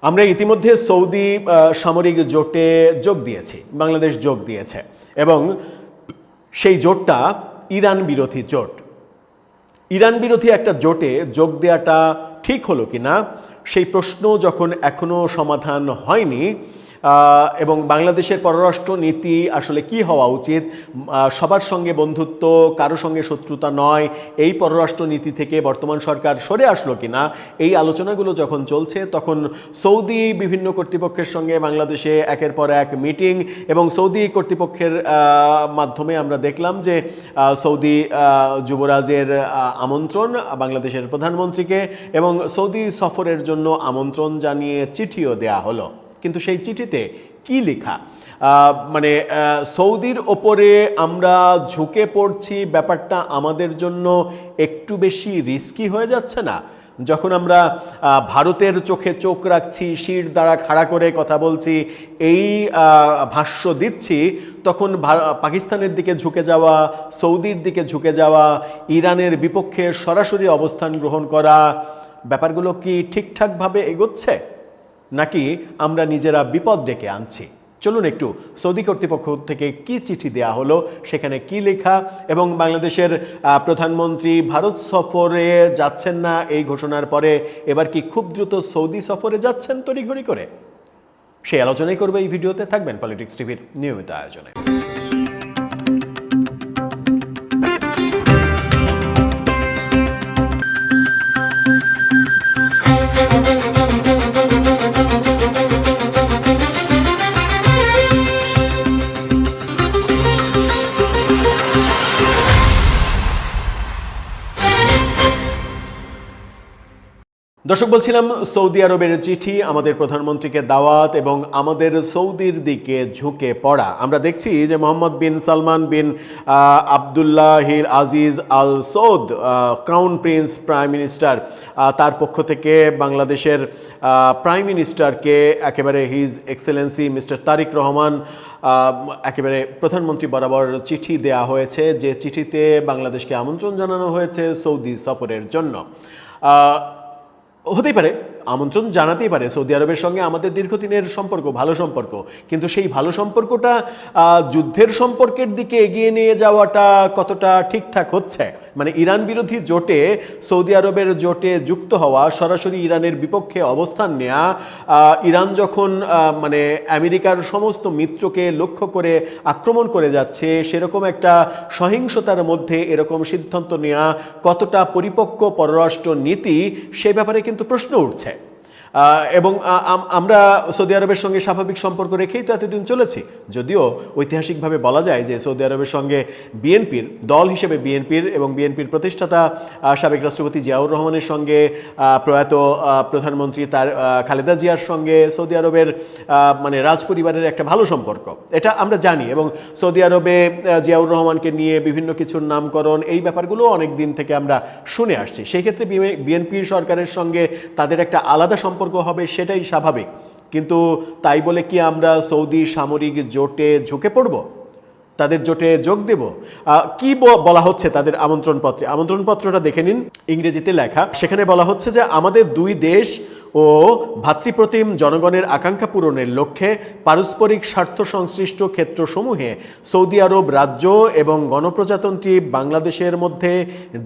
আমরা ইতিমধ্যে সৌদি সামরিক জোটে যোগ দিয়েছি, বাংলাদেশ যোগ দিয়েছে এবং সেই জোটটা ইরান বিরোধী জোট। ইরান বিরোধী একটা জোটে যোগ দেওয়াটা ঠিক হলো কিনা সেই প্রশ্ন যখন এখনো সমাধান হয়নি, এবং বাংলাদেশের পররাষ্ট্র নীতি আসলে কি হওয়া উচিত, সবার সঙ্গে বন্ধুত্ব, কারো সঙ্গে শত্রুতা নয়, এই পররাষ্ট্র নীতি থেকে বর্তমান সরকার সরে আসলো কিনা, এই আলোচনাগুলো যখন চলছে তখন সৌদি বিভিন্ন কর্তৃপক্ষের সঙ্গে বাংলাদেশে একের পর এক মিটিং, এবং সৌদি কর্তৃপক্ষের মাধ্যমে আমরা দেখলাম যে সৌদি যুবরাজের আমন্ত্রণ বাংলাদেশের প্রধানমন্ত্রীকে এবং সৌদি সফরের জন্য আমন্ত্রণ জানিয়ে চিঠিও দেয়া হলো। কিন্তু সেই চিঠিতে কি লেখা, মানে সৌদির ওপরে আমরা ঝুঁকে পড়ছি, ব্যাপারটা আমাদের জন্য একটু বেশি রিস্কি হয়ে যাচ্ছে না? যখন আমরা ভারতের চোখে চোখ রাখছি, শির দ্বারা খাড়া করে কথা বলছি, এই ভাষ্য দিচ্ছি, তখন পাকিস্তানের দিকে ঝুঁকে যাওয়া, সৌদির দিকে ঝুঁকে যাওয়া, ইরানের বিপক্ষে সরাসরি অবস্থান গ্রহণ করা, ব্যাপারগুলো কি ঠিকঠাকভাবে এগোচ্ছে নাকি আমরা নিজেরা বিপদ ডেকে আনছি? চলুন একটু সৌদি কর্তৃপক্ষ থেকে কি চিঠি দেয়া হলো, সেখানে কি লেখা, এবং বাংলাদেশের প্রধানমন্ত্রী ভারত সফরে যাচ্ছেন না এই ঘোষণার পরে এবার কি খুব দ্রুত সৌদি সফরে যাচ্ছেন তড়িঘড়ি করে, সেই আলোচনাই করবে এই ভিডিওতে। থাকবেন পলিটিক্স টিভির নিয়মিত আয়োজনে। দর্শক, বলছিলাম সৌদি আরবের চিঠি, আমাদের প্রধানমন্ত্রীকে দাওয়াত এবং আমাদের সৌদির দিকে ঝুঁকে পড়া। আমরা দেখছি যে Mohammed bin Salman bin Abdullahil Aziz Al Saud, crown prince prime minister, তার পক্ষ থেকে বাংলাদেশের প্রাইম মিনিস্টারকে একেবারে his excellency mister Tarique Rahman একেবারে প্রধানমন্ত্রী বরাবর চিঠি দেয়া হয়েছে, যে চিঠিতে বাংলাদেশকে আমন্ত্রণ জানানো হয়েছে সৌদি সফরের জন্য। হতেই পারে, আমন্ত্রণ জানাতেই পারে, সৌদি আরবের সঙ্গে আমাদের দীর্ঘদিনের সম্পর্ক, ভালো সম্পর্ক, কিন্তু সেই ভালো সম্পর্কটা যুদ্ধের সম্পর্কের দিকে এগিয়ে নিয়ে যাওয়াটা কতটা ঠিকঠাক হচ্ছে? মানে ইরান বিরোধী জোটে, সৌদি আরবের জোটে যুক্ত হওয়া, সরাসরি ইরানের বিপক্ষে অবস্থান নেওয়া, ইরান যখন মানে আমেরিকার সমস্ত মিত্রকে লক্ষ্য করে আক্রমণ করে যাচ্ছে, সেরকম একটা সহিংসতার মধ্যে এরকম সিদ্ধান্ত নেওয়া কতটা পরিপক্ক পররাষ্ট্র নীতি, সে ব্যাপারে কিন্তু প্রশ্ন উঠছে। এবং আমরা সৌদি আরবের সঙ্গে স্বাভাবিক সম্পর্ক রেখেই তো এতদিন চলেছি। যদিও ঐতিহাসিকভাবে বলা যায় যে সৌদি আরবের সঙ্গে বিএনপির দল হিসেবে বিএনপির এবং বিএনপির প্রতিষ্ঠাতা সাবেক রাষ্ট্রপতি জিয়াউর রহমানের সঙ্গে প্রয়াত প্রধানমন্ত্রী তার খালেদা জিয়ার সঙ্গে সৌদি আরবের মানে রাজপরিবারের একটা ভালো সম্পর্ক, এটা আমরা জানি। এবং সৌদি আরবে জিয়াউর রহমানকে নিয়ে বিভিন্ন কিছুর নামকরণ, এই ব্যাপারগুলো অনেক দিন থেকে আমরা শুনে আসছি। সেই ক্ষেত্রে বিএনপি সরকারের সঙ্গে তাদের একটা আলাদা সম্পর্ক হবে, সেটাই স্বাভাবিক। কিন্তু তাই বলে কি আমরা সৌদি সামরিক জোটে ঝুঁকে পড়ব, তাদের জোটে যোগ দেব? কি বলা হচ্ছে তাদের আমন্ত্রণপত্রে? আমন্ত্রণপত্রটা দেখে নিন, ইংরেজিতে লেখা। সেখানে বলা হচ্ছে যে আমাদের দুই দেশ ও ভাতৃপ্রতিম জনগণের আকাঙ্ক্ষা পূরণের লক্ষ্যে পারস্পরিক স্বার্থ সংশ্লিষ্ট ক্ষেত্রসমূহে সৌদি আরব রাজ্য এবং গণপ্রজাতন্ত্রী বাংলাদেশের মধ্যে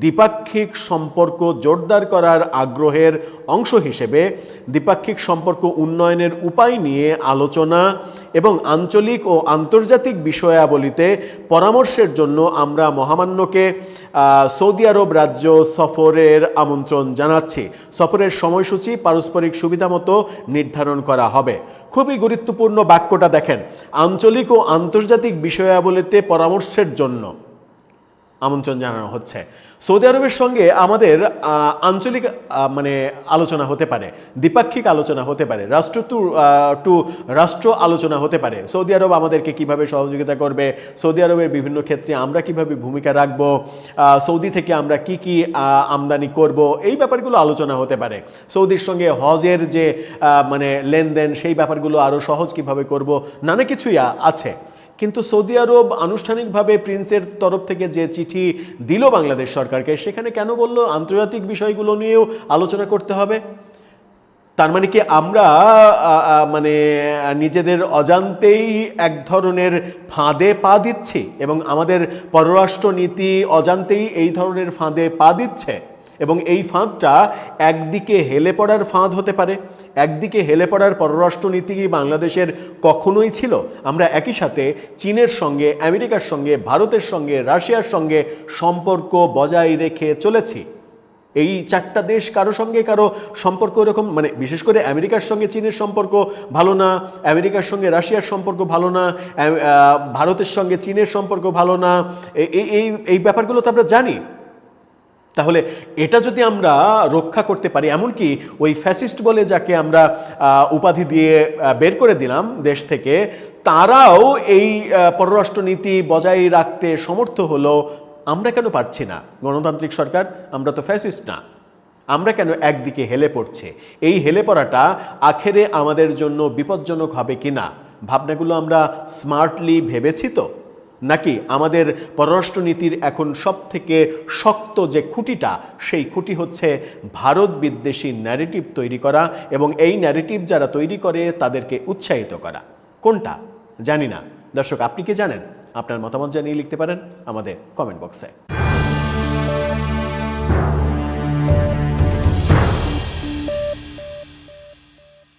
দ্বিপাক্ষিক সম্পর্ক জোরদার করার আগ্রহের অংশ হিসেবে দ্বিপাক্ষিক সম্পর্ক উন্নয়নের উপায় নিয়ে আলোচনা এবং আঞ্চলিক ও আন্তর্জাতিক বিষয়াবলিতে পরামর্শের জন্য আমরা মহামান্যকে সৌদি আরব রাজ্য সফরের আমন্ত্রণ জানাচ্ছি। সফরের সময়সূচি পারস্পরিক সুবিধা মতো নির্ধারণ করা হবে। খুবই গুরুত্বপূর্ণ বাক্যটা দেখেন, আঞ্চলিক ও আন্তর্জাতিক বিষয়াবলিতে পরামর্শের জন্য আমন্ত্রণ জানানো হচ্ছে। সৌদি আরবের সঙ্গে আমাদের আঞ্চলিক মানে আলোচনা হতে পারে, দ্বিপাক্ষিক আলোচনা হতে পারে, রাষ্ট্র টু রাষ্ট্র আলোচনা হতে পারে। সৌদি আরব আমাদেরকে কিভাবে সহযোগিতা করবে, সৌদি আরবের বিভিন্ন ক্ষেত্রে আমরা কিভাবে ভূমিকা রাখব, সৌদি থেকে আমরা কি কি আমদানি করব, এই ব্যাপারগুলো আলোচনা হতে পারে। সৌদির সঙ্গে হজের যে মানে লেনদেন, সেই ব্যাপারগুলো আরও সহজ কিভাবে করব, নানা কিছুই আছে। কিন্তু সৌদি আরব আনুষ্ঠানিকভাবে প্রিন্সের তরফ থেকে যে চিঠি দিল বাংলাদেশ সরকারকে, সেখানে কেন বলল আন্তর্জাতিক বিষয়গুলো নিয়েও আলোচনা করতে হবে? তার মানে কি আমরা মানে নিজেদের অজান্তেই এক ধরনের ফাঁদে পা দিচ্ছি এবং আমাদের পররাষ্ট্র নীতি অজান্তেই এই ধরনের ফাঁদে পা দিচ্ছে, এবং এই ফাঁদটা একদিকে হেলে পড়ার ফাঁদ হতে পারে। একদিকে হেলে পড়ার পররাষ্ট্রনীতি কি বাংলাদেশের কখনোই ছিল? আমরা একই সাথে চীনের সঙ্গে, আমেরিকার সঙ্গে, ভারতের সঙ্গে, রাশিয়ার সঙ্গে সম্পর্ক বজায় রেখে চলেছি। এই চারটা দেশ কারো সঙ্গে কারো সম্পর্ক এরকম, মানে বিশেষ করে আমেরিকার সঙ্গে চীনের সম্পর্ক ভালো না, আমেরিকার সঙ্গে রাশিয়ার সম্পর্ক ভালো না, ভারতের সঙ্গে চীনের সম্পর্ক ভালো না, এই এই ব্যাপারগুলো তো আমরা জানি। তাহলে এটা যদি আমরা রক্ষা করতে পারি, এমনকি ওই ফ্যাসিস্ট বলে যাকে আমরা উপাধি দিয়ে বের করে দিলাম দেশ থেকে, তারাও এই পররাষ্ট্রনীতি বজায় রাখতে সমর্থ হলো, আমরা কেন পারছি না? গণতান্ত্রিক সরকার, আমরা তো ফ্যাসিস্ট না, আমরা কেন একদিকে হেলে পড়ছে? এই হেলে পড়াটা আখেরে আমাদের জন্য বিপজ্জনক হবে কিনা, ভাবনাগুলো আমরা স্মার্টলি ভেবেছি তো? নাকি আমাদের পররাষ্ট্রনীতির এখন সব থেকে শক্ত যে খুঁটিটা, সেই খুঁটি হচ্ছে ভারত বিদ্বেষী ন্যারেটিভ তৈরি করা এবং এই ন্যারেটিভ যারা তৈরি করে তাদেরকে উৎসাহিত করা? কোনটা জানি না। দর্শক, আপনি কি জানেন? আপনার মতামত জানিয়ে লিখতে পারেন আমাদের কমেন্ট বক্সে।